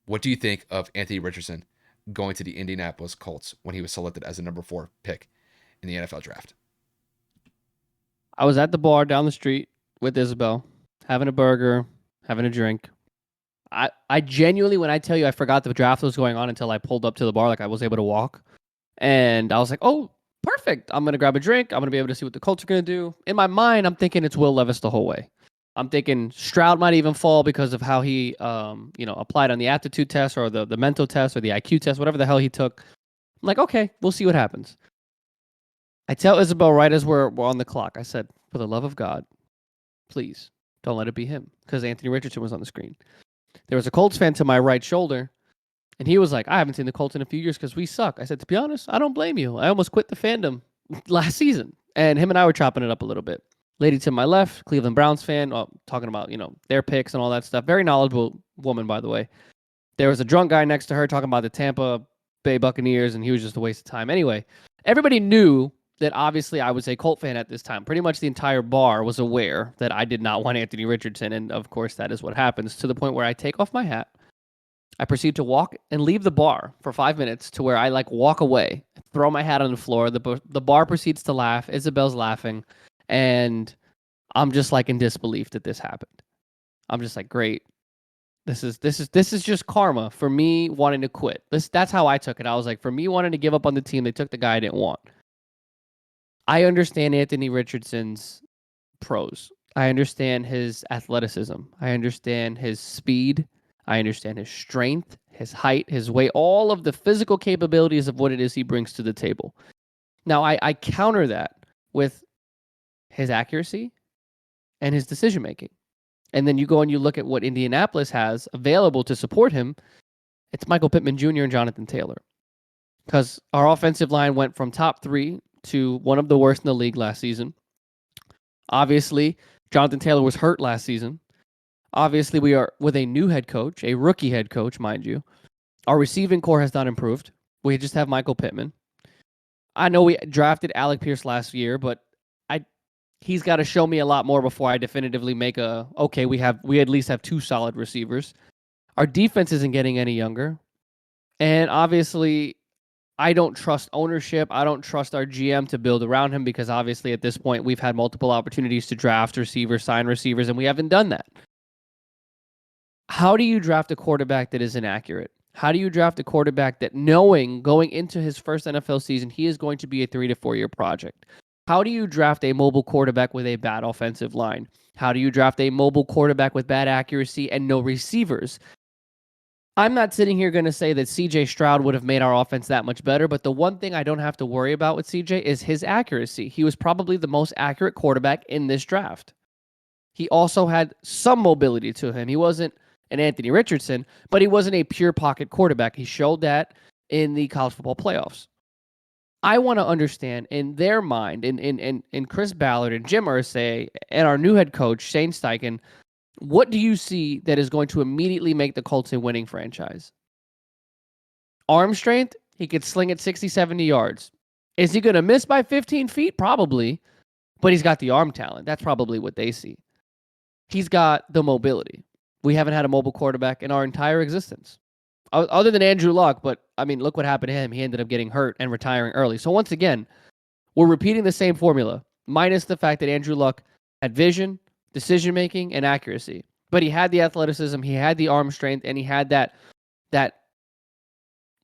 What do you think of Anthony Richardson going to the Indianapolis Colts when he was selected as a number 4 pick in the NFL draft? I was at the bar down the street with Isabel, having a burger, having a drink. I genuinely, when I tell you I forgot the draft was going on until I pulled up to the bar, like I was able to walk. And I was like, oh, perfect. I'm going to grab a drink. I'm going to be able to see what the Colts are going to do. In my mind, I'm thinking it's Will Levis the whole way. I'm thinking Stroud might even fall because of how he, applied on the aptitude test or the mental test or the IQ test, whatever the hell he took. I'm like, okay, we'll see what happens. I tell Isabel right as we're on the clock, I said, for the love of God, please don't let it be him, because Anthony Richardson was on the screen. There was a Colts fan to my right shoulder, and he was like, I haven't seen the Colts in a few years because we suck. I said, to be honest, I don't blame you. I almost quit the fandom last season. And him and I were chopping it up a little bit. Lady to my left, Cleveland Browns fan, talking about, their picks and all that stuff. Very knowledgeable woman, by the way. There was a drunk guy next to her talking about the Tampa Bay Buccaneers, and he was just a waste of time. Anyway, everybody knew that obviously I was a Colt fan at this time. Pretty much the entire bar was aware that I did not want Anthony Richardson, and of course that is what happens, to the point where I take off my hat. I proceed to walk and leave the bar for 5 minutes to where I walk away, throw my hat on the floor. The bar proceeds to laugh. Isabel's laughing, and I'm just in disbelief that this happened. I'm just like, great. This is just karma for me wanting to quit. That's how I took it. I was like, for me wanting to give up on the team, they took the guy I didn't want. I understand Anthony Richardson's pros. I understand his athleticism. I understand his speed. I understand his strength, his height, his weight, all of the physical capabilities of what it is he brings to the table. Now, I counter that with his accuracy and his decision-making. And then you go and you look at what Indianapolis has available to support him. It's Michael Pittman Jr. and Jonathan Taylor. Because our offensive line went from top 3 to one of the worst in the league last season. Obviously, Jonathan Taylor was hurt last season. Obviously, we are with a new head coach, a rookie head coach, mind you. Our receiving core has not improved. We just have Michael Pittman. I know we drafted Alec Pierce last year, but he's got to show me a lot more before I definitively make we at least have 2 solid receivers. Our defense isn't getting any younger. And obviously, I don't trust ownership. I don't trust our GM to build around him, because obviously at this point we've had multiple opportunities to draft receivers, sign receivers, and we haven't done that. How do you draft a quarterback that is inaccurate? How do you draft a quarterback that, knowing going into his first NFL season, he is going to be a 3 to 4 year project? How do you draft a mobile quarterback with a bad offensive line? How do you draft a mobile quarterback with bad accuracy and no receivers? I'm not sitting here going to say that CJ Stroud would have made our offense that much better, but the one thing I don't have to worry about with CJ is his accuracy. He was probably the most accurate quarterback in this draft. He also had some mobility to him. He wasn't an Anthony Richardson, but he wasn't a pure pocket quarterback. He showed that in the college football playoffs. I want to understand, in their mind, in Chris Ballard and Jim Irsay and our new head coach, Shane Steichen, what do you see that is going to immediately make the Colts a winning franchise? Arm strength, he could sling it 60, 70 yards. Is he going to miss by 15 feet? Probably, but he's got the arm talent. That's probably what they see. He's got the mobility. We haven't had a mobile quarterback in our entire existence, other than Andrew Luck. But, I mean, look what happened to him. He ended up getting hurt and retiring early. So, once again, we're repeating the same formula, minus the fact that Andrew Luck had vision, decision-making, and accuracy. But he had the athleticism, he had the arm strength, and he had that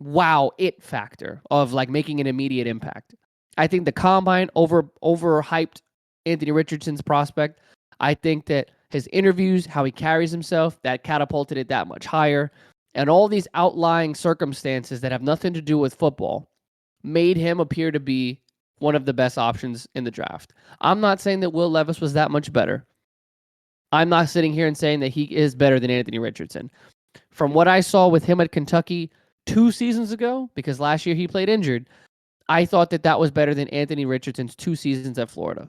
wow it factor of making an immediate impact. I think the combine overhyped Anthony Richardson's prospect. I think that his interviews, how he carries himself, that catapulted it that much higher. And all these outlying circumstances that have nothing to do with football made him appear to be one of the best options in the draft. I'm not saying that Will Levis was that much better. I'm not sitting here and saying that he is better than Anthony Richardson. From what I saw with him at Kentucky 2 seasons ago, because last year he played injured, I thought that was better than Anthony Richardson's 2 seasons at Florida.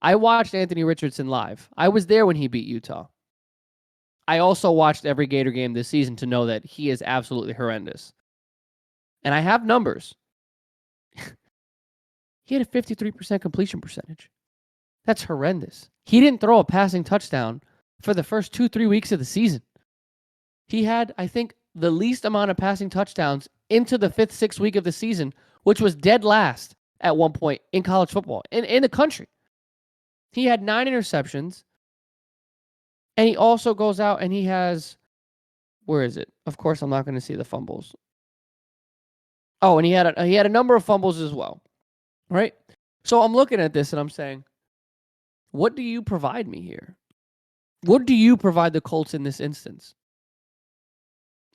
I watched Anthony Richardson live. I was there when he beat Utah. I also watched every Gator game this season to know that he is absolutely horrendous. And I have numbers. He had a 53% completion percentage. That's horrendous. He didn't throw a passing touchdown for the first 2-3 weeks of the season. He had, I think, the least amount of passing touchdowns into the 5th, 6th week of the season, which was dead last at one point in college football, in the country. He had 9 interceptions, and he also goes out and he has, where is it? Of course, I'm not going to see the fumbles. Oh, and he had a number of fumbles as well, right? So I'm looking at this and I'm saying, what do you provide me here? What do you provide the Colts in this instance?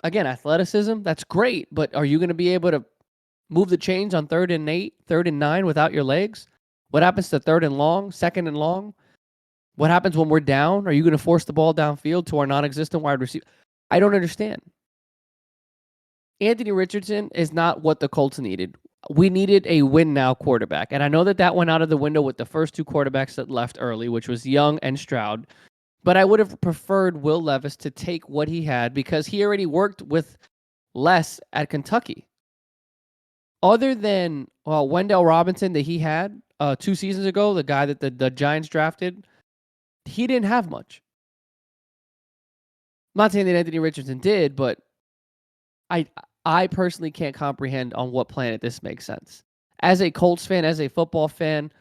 Again, athleticism, that's great, but are you going to be able to move the chains on 3rd and 8, 3rd and 9 without your legs? What happens to 3rd and long, 2nd and long? What happens when we're down? Are you going to force the ball downfield to our non-existent wide receiver? I don't understand. Anthony Richardson is not what the Colts needed. We needed a win-now quarterback, and I know that went out of the window with the first 2 quarterbacks that left early, which was Young and Stroud. But I would have preferred Will Levis to take what he had because he already worked with less at Kentucky. Other than Wendell Robinson that he had 2 seasons ago, the guy that the Giants drafted, he didn't have much. I'm not saying that Anthony Richardson did, but I personally can't comprehend on what planet this makes sense. As a Colts fan, as a football fan,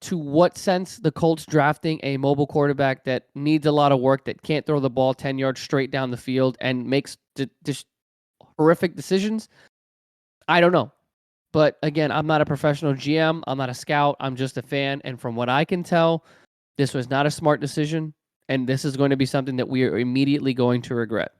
to what sense the Colts drafting a mobile quarterback that needs a lot of work, that can't throw the ball 10 yards straight down the field and makes just horrific decisions? I don't know. But again, I'm not a professional GM. I'm not a scout. I'm just a fan. And from what I can tell, this was not a smart decision. And this is going to be something that we are immediately going to regret.